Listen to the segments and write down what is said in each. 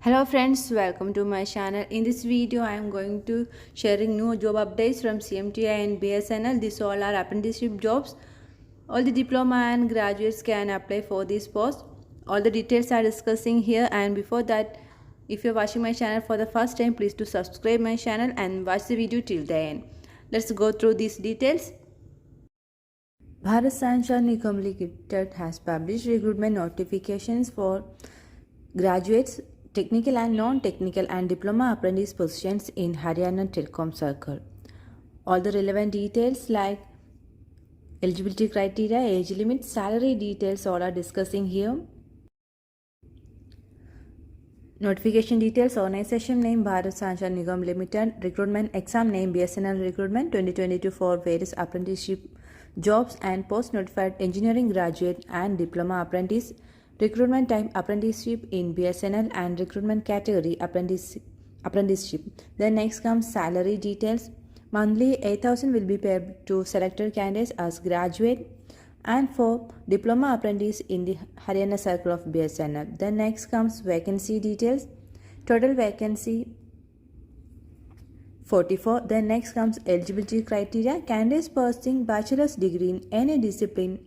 Hello friends, welcome to my channel. In this video I am going to sharing new job updates from Cmti and Bsnl. These all are apprenticeship jobs. All the diploma and graduates can apply for this post. All the details are discussing here, and before that, if you're watching my channel for the first time, please do subscribe my channel and watch the video till the end. Let's go through these details. Bharat Sanchar Nigam Limited has published recruitment notifications for graduates, technical and non-technical and diploma apprentice positions in Haryana Telecom Circle. All the relevant details like eligibility criteria, age limit, salary details all are discussing here. Notification details, organization name Bharat Sanchar Nigam Limited, recruitment exam name Bsnl Recruitment 2022 for various apprenticeship jobs and post-notified engineering graduate and diploma apprentice. Recruitment type apprenticeship in Bsnl and recruitment category apprenticeship. Then next comes salary details. Monthly 8,000 will be paid to selected candidates as graduate and for diploma apprentice in the Haryana circle of Bsnl. Then next comes vacancy details. Total vacancy 44. Then next comes eligibility criteria. Candidates pursuing bachelor's degree in any discipline,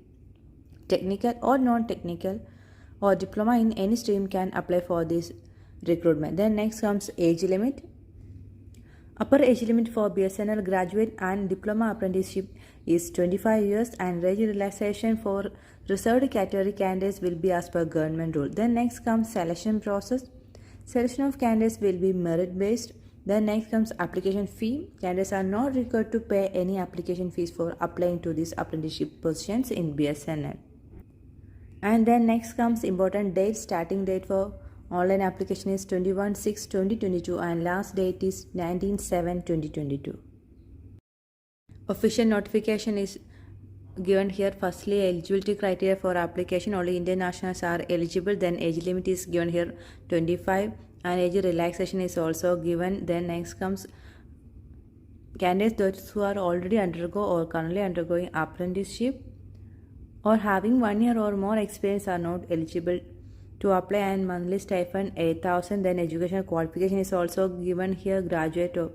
technical or non-technical, or diploma in any stream can apply for this recruitment. Then next comes age limit. Upper age limit for Bsnl graduate and diploma apprenticeship is 25 years, and age relaxation for reserved category candidates will be as per government rule. Then next comes selection process. Selection of candidates will be merit based. Then next comes application fee. Candidates are not required to pay any application fees for applying to these apprenticeship positions in Bsnl. And then next comes important date. Starting date for online application is 21/6/2022 and last date is 19/7/2022. Official notification is given here. Firstly, eligibility criteria for application, only Indian nationals are eligible. Then age limit is given here 25 and age relaxation is also given. Then next comes candidates those who are already undergo or currently undergoing apprenticeship or having 1 year or more experience are not eligible to apply, and monthly stipend 8,000. Then educational qualification is also given here, graduate or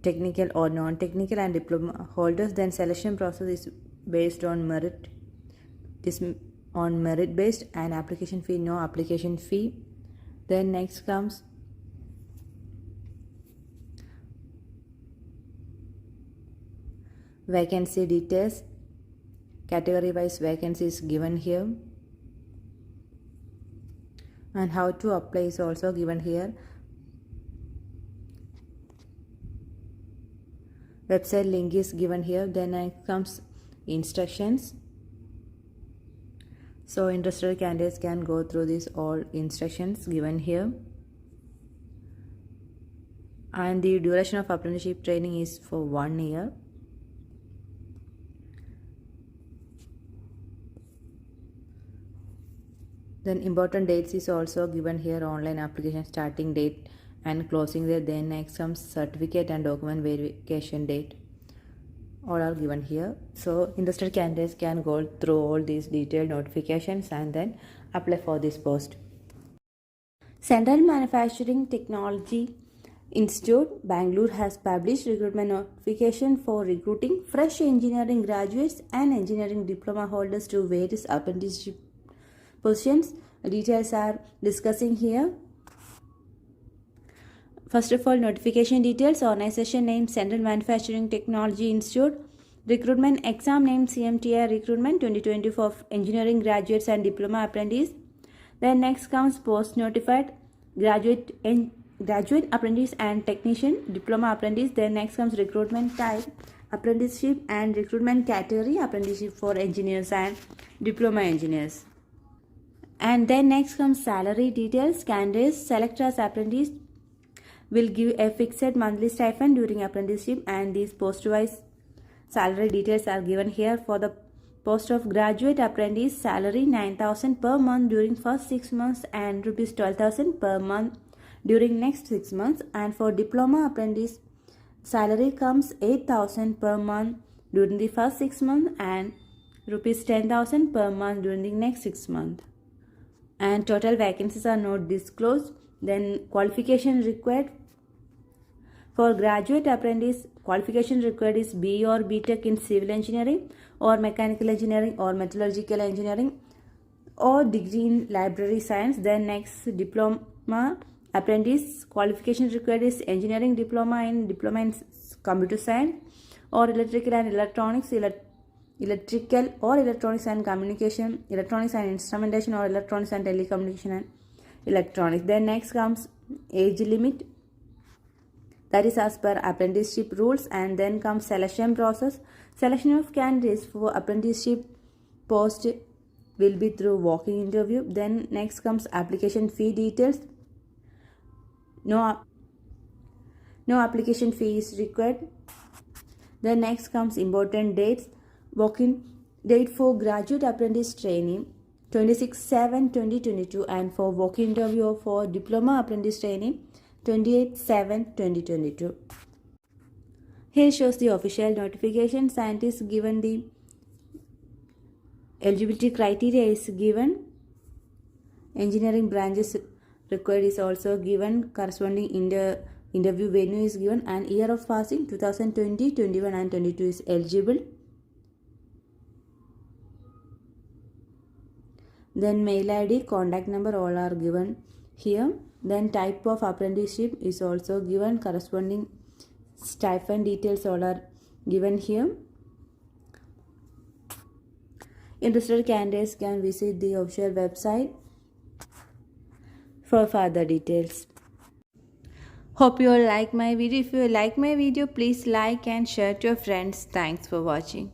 technical or non-technical and diploma holders. Then selection process is based on merit, based, and application fee no application fee. Then next comes vacancy details. Category wise vacancy is given here, and how to apply is also given here. Website link is given here. Then next comes instructions. So interested candidates can go through these all instructions given here. And the duration of apprenticeship training is for 1 year. Then important dates is also given here, online application starting date and closing date. Then next comes certificate and document verification date. All are given here. So interested candidates can go through all these detailed notifications and then apply for this post. Central Manufacturing Technology Institute, Bangalore has published recruitment notification for recruiting fresh engineering graduates and engineering diploma holders to various apprenticeship positions. Details are discussing here. First of all, notification details. Organization name Central Manufacturing Technology Institute. Recruitment exam name Cmti Recruitment 2020 for engineering graduates and diploma apprentice. Then next comes post notified graduate apprentice and technician diploma apprentice. Then next comes recruitment type apprenticeship and recruitment category apprenticeship for engineers and diploma engineers. And then next comes salary details. Candidates selected as apprentice will give a fixed monthly stipend during apprenticeship, and these post-wise salary details are given here. For the post of graduate apprentice, salary 9,000 per month during first 6 months and rupees 12,000 per month during next 6 months. And for diploma apprentice, salary comes 8,000 per month during the first 6 months and rupees 10,000 per month during the next 6 months. And total vacancies are not disclosed. Then qualification required for graduate apprentice, qualification required is B or BTech in civil engineering or mechanical engineering or metallurgical engineering or degree in library science. Then next, diploma apprentice, qualification required is engineering diploma in computer science or electrical and electronics, electrical or electronics and communication, electronics and instrumentation or electronics and telecommunication and electronics. Then next comes age limit, that is as per apprenticeship rules. And then comes selection process. Selection of candidates for apprenticeship post will be through walk-in interview. Then next comes application fee details. No application fee is required. Then next comes important dates. Walk-in date for graduate apprentice training 26/7/2022 and for walk-in interview for diploma apprentice training 28/7/2022. Here shows the official notification. Scientists given the eligibility criteria is given. Engineering branches required is also given. Corresponding interview venue is given, and year of passing 2020, 21 and 22 is eligible. Then mail ID, contact number, all are given here. Then type of apprenticeship is also given. Corresponding stipend details all are given here. Interested candidates can visit the official website for further details. Hope you all like my video. If you like my video, please like and share to your friends. Thanks for watching.